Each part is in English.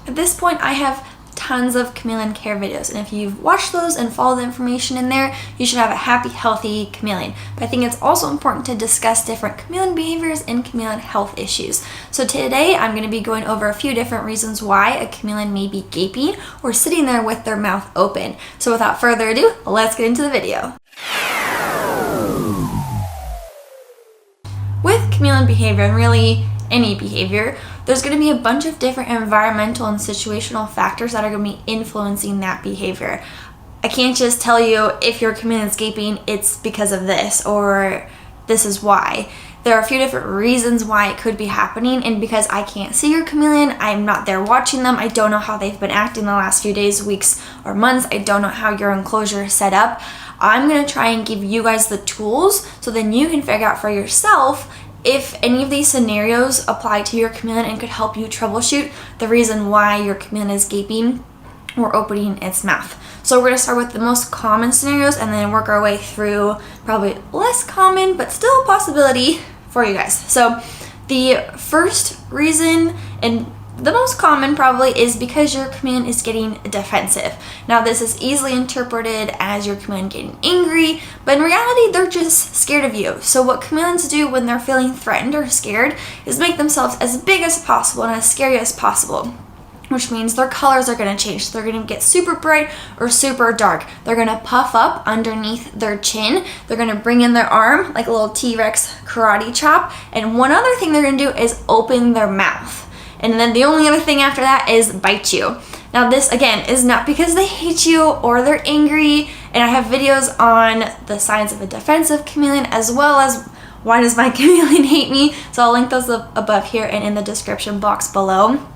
At this point, I have tons of chameleon care videos, and if you've watched those and followed the information in there, you should have a happy, healthy chameleon. But I think it's also important to discuss different chameleon behaviors and chameleon health issues. So today I'm going to be going over a few different reasons why a chameleon may be gaping or sitting there with their mouth open. So without further ado, let's get into the video. With chameleon behavior, and really any behavior, there's going to be a bunch of different environmental and situational factors that are going to be influencing that behavior. I can't just tell you if your chameleon is gaping, it's because of this, or this is why. There are a few different reasons why it could be happening, and because I can't see your chameleon, I'm not there watching them, I don't know how they've been acting the last few days, weeks, or months, I don't know how your enclosure is set up. I'm going to try and give you guys the tools so then you can figure out for yourself if any of these scenarios apply to your chameleon and could help you troubleshoot the reason why your chameleon is gaping or opening its mouth. So we're going to start with the most common scenarios and then work our way through probably less common but still a possibility for you guys. So the first reason, and the most common probably, is because your chameleon is getting defensive. Now this is easily interpreted as your chameleon getting angry, but in reality they're just scared of you. So what chameleons do when they're feeling threatened or scared is make themselves as big as possible and as scary as possible, which means their colors are going to change. They're going to get super bright or super dark. They're going to puff up underneath their chin. They're going to bring in their arm like a little T-Rex karate chop. And one other thing they're going to do is open their mouth. And then the only other thing after that is bite you. Now this, again, is not because they hate you or they're angry. And I have videos on the signs of a defensive chameleon as well as why does my chameleon hate me. So I'll link those above here and in the description box below.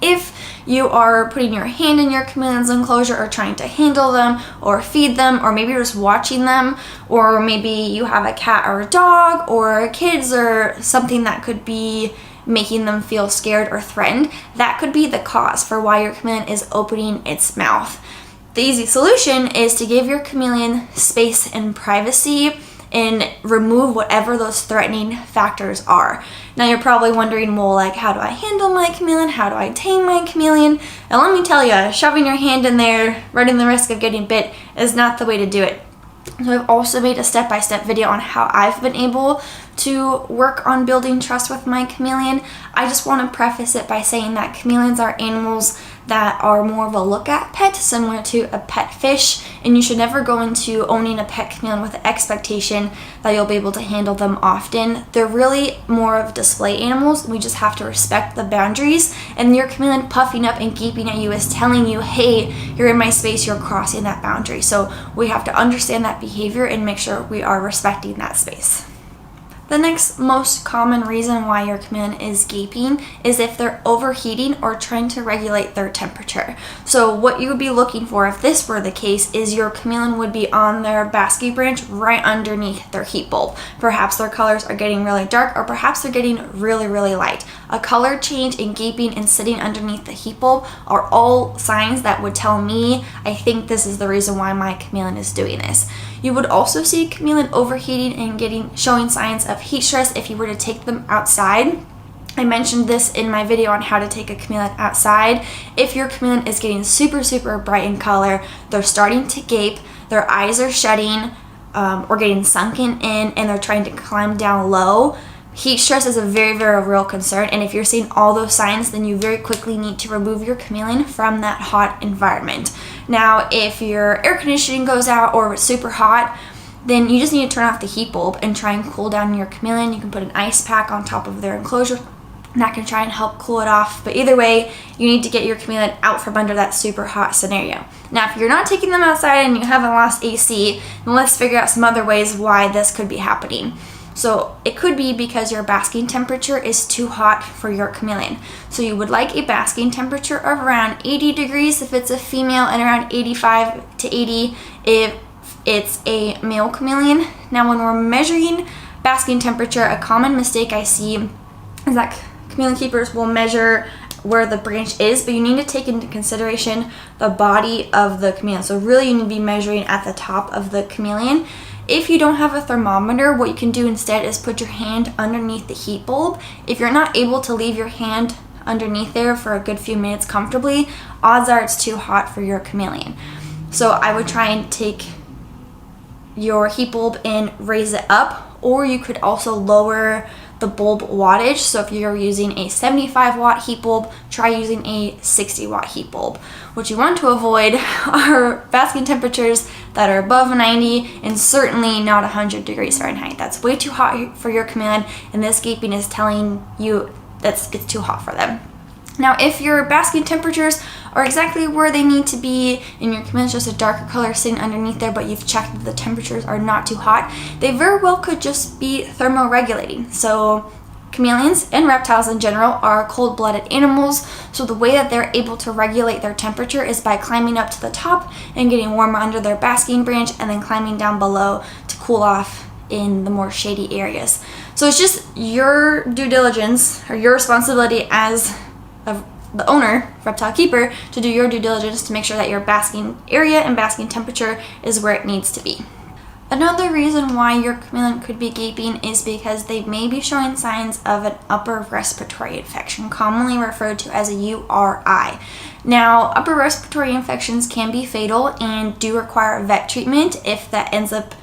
If you are putting your hand in your chameleon's enclosure or trying to handle them or feed them, or maybe you're just watching them, or maybe you have a cat or a dog or kids or something that could be making them feel scared or threatened, that could be the cause for why your chameleon is opening its mouth. The easy solution is to give your chameleon space and privacy and remove whatever those threatening factors are. Now you're probably wondering, well, like, how do I handle my chameleon? How do I tame my chameleon? And let me tell you, shoving your hand in there, running the risk of getting bit, is not the way to do it. So I've also made a step-by-step video on how I've been able to work on building trust with my chameleon. I just want to preface it by saying that chameleons are animals that are more of a look-at pet, similar to a pet fish, and you should never go into owning a pet chameleon with the expectation that you'll be able to handle them often. They're really more of display animals. We just have to respect the boundaries, and your chameleon puffing up and gaping at you is telling you, hey, you're in my space, you're crossing that boundary. So we have to understand that behavior and make sure we are respecting that space. The next most common reason why your chameleon is gaping is if they're overheating or trying to regulate their temperature. So what you would be looking for if this were the case is your chameleon would be on their basket branch right underneath their heat bulb. Perhaps their colors are getting really dark, or perhaps they're getting really, really light. A color change in gaping and sitting underneath the heat bulb are all signs that would tell me, I think this is the reason why my chameleon is doing this. You would also see chameleon overheating and showing signs of heat stress if you were to take them outside. I mentioned this in my video on how to take a chameleon outside. If your chameleon is getting super, super bright in color, they're starting to gape, their eyes are shutting or getting sunken in, and they're trying to climb down low, heat stress is a very, very real concern. And if you're seeing all those signs, then you very quickly need to remove your chameleon from that hot environment. Now, if your air conditioning goes out or it's super hot, then you just need to turn off the heat bulb and try and cool down your chameleon. You can put an ice pack on top of their enclosure, and that can try and help cool it off. But either way, you need to get your chameleon out from under that super hot scenario. Now, if you're not taking them outside and you haven't lost AC, then let's figure out some other ways why this could be happening. So it could be because your basking temperature is too hot for your chameleon. So you would like a basking temperature of around 80 degrees if it's a female, and around 85 to 80 if it's a male chameleon. Now when we're measuring basking temperature, a common mistake I see is that chameleon keepers will measure where the branch is, but you need to take into consideration the body of the chameleon. So really you need to be measuring at the top of the chameleon. If you don't have a thermometer, what you can do instead is put your hand underneath the heat bulb. If you're not able to leave your hand underneath there for a good few minutes comfortably, odds are it's too hot for your chameleon. So I would try and take your heat bulb and raise it up, or you could also lower the bulb wattage. So if you're using a 75 watt heat bulb, try using a 60 watt heat bulb. What you want to avoid are basking temperatures that are above 90 and certainly not 100 degrees Fahrenheit. That's way too hot for your chameleon, and this gaping is telling you that it's too hot for them. Now, if your basking temperatures are exactly where they need to be and your chameleon's just a darker color sitting underneath there, but you've checked that the temperatures are not too hot, they very well could just be thermoregulating. So chameleons and reptiles in general are cold-blooded animals, so the way that they're able to regulate their temperature is by climbing up to the top and getting warmer under their basking branch and then climbing down below to cool off in the more shady areas. So it's just your due diligence or your responsibility as the owner, reptile keeper, to do your due diligence to make sure that your basking area and basking temperature is where it needs to be. Another reason why your chameleon could be gaping is because they may be showing signs of an upper respiratory infection, commonly referred to as a URI. Now, upper respiratory infections can be fatal and do require vet treatment if that ends up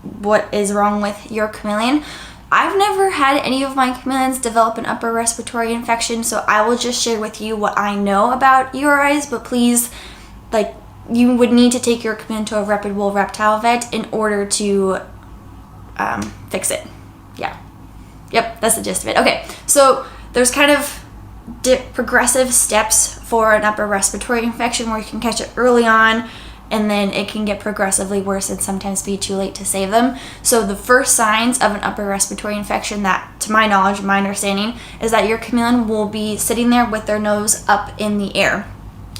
what is wrong with your chameleon. I've never had any of my chameleons develop an upper respiratory infection, so I will just share with you what I know about URIs, but please, you would need to take your chameleon to a reputable reptile vet in order to fix it. Yeah. Yep, that's the gist of it. Okay, so there's kind of progressive steps for an upper respiratory infection where you can catch it early on, and then it can get progressively worse and sometimes be too late to save them. So the first signs of an upper respiratory infection that, to my knowledge, my understanding, is that your chameleon will be sitting there with their nose up in the air.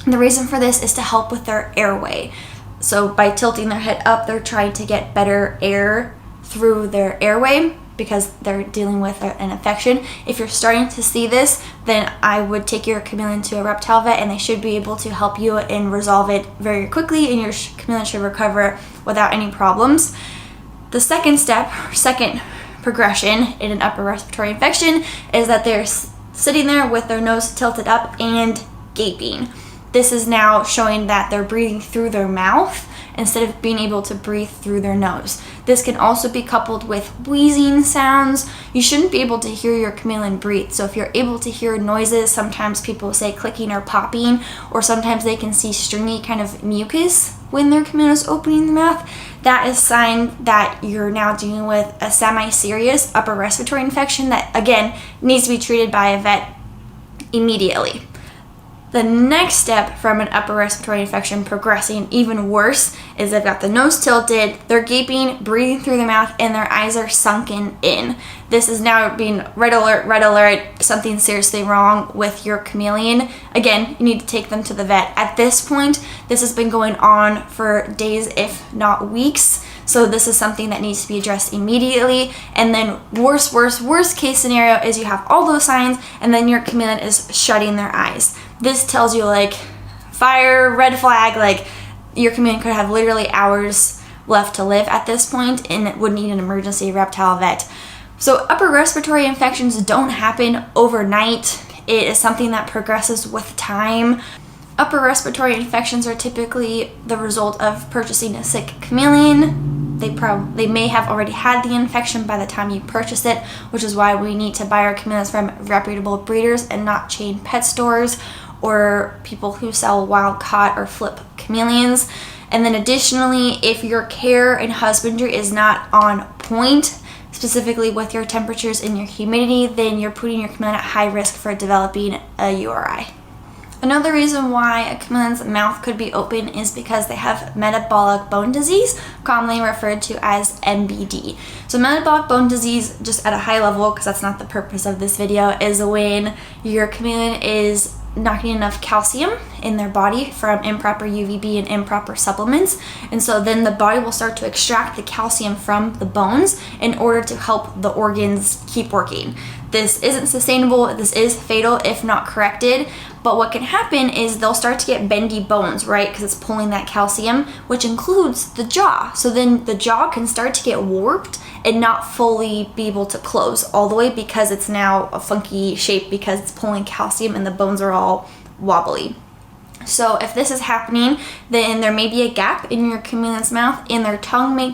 And the reason for this is to help with their airway. So by tilting their head up, they're trying to get better air through their airway because they're dealing with an infection. If you're starting to see this, then I would take your chameleon to a reptile vet and they should be able to help you and resolve it very quickly, and your chameleon should recover without any problems. The second step, or second progression in an upper respiratory infection is that they're sitting there with their nose tilted up and gaping. This is now showing that they're breathing through their mouth instead of being able to breathe through their nose. This can also be coupled with wheezing sounds. You shouldn't be able to hear your chameleon breathe. So if you're able to hear noises, sometimes people say clicking or popping, or sometimes they can see stringy kind of mucus when their chameleon is opening their mouth, that is a sign that you're now dealing with a semi-serious upper respiratory infection that, again, needs to be treated by a vet immediately. The next step from an upper respiratory infection progressing even worse is they've got the nose tilted, they're gaping, breathing through their mouth, and their eyes are sunken in. This is now being red alert, something seriously wrong with your chameleon. Again, you need to take them to the vet. At this point, this has been going on for days, if not weeks. So this is something that needs to be addressed immediately. And then worst case scenario is you have all those signs and then your chameleon is shutting their eyes. This tells you fire, red flag, your chameleon could have literally hours left to live at this point and it would need an emergency reptile vet. So upper respiratory infections don't happen overnight. It is something that progresses with time. Upper respiratory infections are typically the result of purchasing a sick chameleon. They may have already had the infection by the time you purchase it, which is why we need to buy our chameleons from reputable breeders and not chain pet stores or people who sell wild caught or flip chameleons. And then additionally, if your care and husbandry is not on point, specifically with your temperatures and your humidity, then you're putting your chameleon at high risk for developing a URI. Another reason why a chameleon's mouth could be open is because they have metabolic bone disease, commonly referred to as MBD. So metabolic bone disease, just at a high level, because that's not the purpose of this video, is when your chameleon is not getting enough calcium in their body from improper UVB and improper supplements. And so then the body will start to extract the calcium from the bones in order to help the organs keep working. This isn't sustainable. This is fatal if not corrected. But what can happen is they'll start to get bendy bones, right? Because it's pulling that calcium, which includes the jaw. So then the jaw can start to get warped and not fully be able to close all the way because it's now a funky shape because it's pulling calcium and the bones are all wobbly. So if this is happening, then there may be a gap in your chameleon's mouth and their tongue may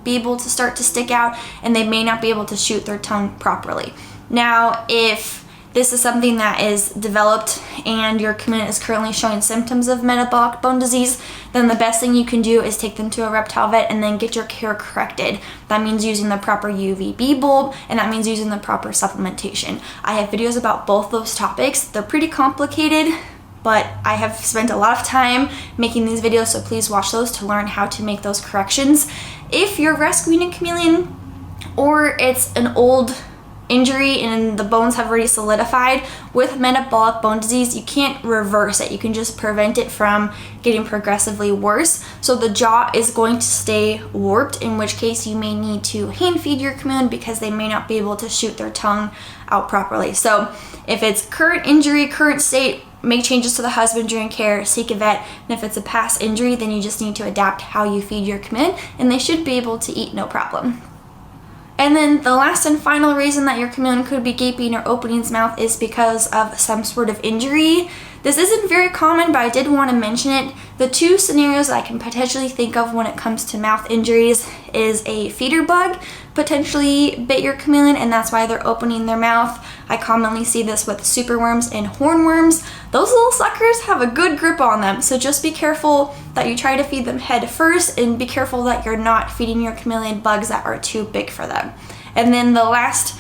be able to start to stick out and they may not be able to shoot their tongue properly. Now, if this is something that is developed and your chameleon is currently showing symptoms of metabolic bone disease, then the best thing you can do is take them to a reptile vet and then get your care corrected. That means using the proper UVB bulb and that means using the proper supplementation. I have videos about both those topics. They're pretty complicated, but I have spent a lot of time making these videos, so please watch those to learn how to make those corrections. If you're rescuing a chameleon or it's an old injury and the bones have already solidified, with metabolic bone disease, you can't reverse it. You can just prevent it from getting progressively worse. So the jaw is going to stay warped, in which case you may need to hand feed your chameleon because they may not be able to shoot their tongue out properly. So if it's current injury, current state, make changes to the husbandry and care, seek a vet. And if it's a past injury, then you just need to adapt how you feed your chameleon and they should be able to eat no problem. And then the last and final reason that your chameleon could be gaping or opening its mouth is because of some sort of injury. This isn't very common, but I did want to mention it. The two scenarios I can potentially think of when it comes to mouth injuries is a feeder bug potentially bit your chameleon and that's why they're opening their mouth. I commonly see this with superworms and hornworms. Those little suckers have a good grip on them, so just be careful that you try to feed them head first and be careful that you're not feeding your chameleon bugs that are too big for them. And then the last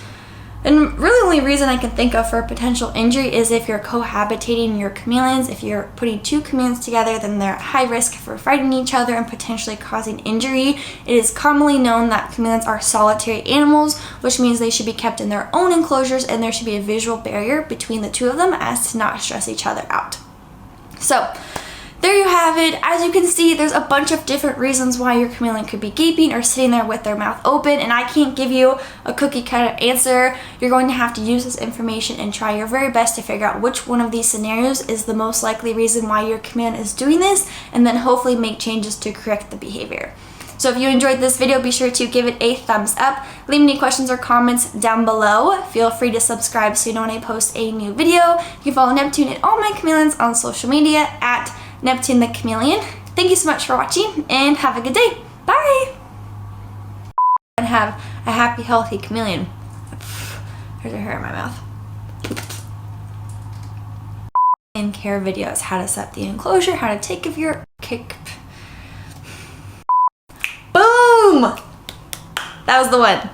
and really only reason I can think of for a potential injury is if you're cohabitating your chameleons. If you're putting two chameleons together, then they're at high risk for fighting each other and potentially causing injury. It is commonly known that chameleons are solitary animals, which means they should be kept in their own enclosures and there should be a visual barrier between the two of them as to not stress each other out. So there you have it. As you can see, there's a bunch of different reasons why your chameleon could be gaping or sitting there with their mouth open, and I can't give you a cookie cutter answer. You're going to have to use this information and try your very best to figure out which one of these scenarios is the most likely reason why your chameleon is doing this, and then hopefully make changes to correct the behavior. So if you enjoyed this video, be sure to give it a thumbs up. Leave any questions or comments down below. Feel free to subscribe so you know when I post a new video. You can follow Neptune and all my chameleons on social media at Neptune the Chameleon. Thank you so much for watching and have a good day. Bye! And have a happy, healthy chameleon. There's a hair in my mouth. In care videos, how to set the enclosure, how to take of your kick. Boom! That was the one.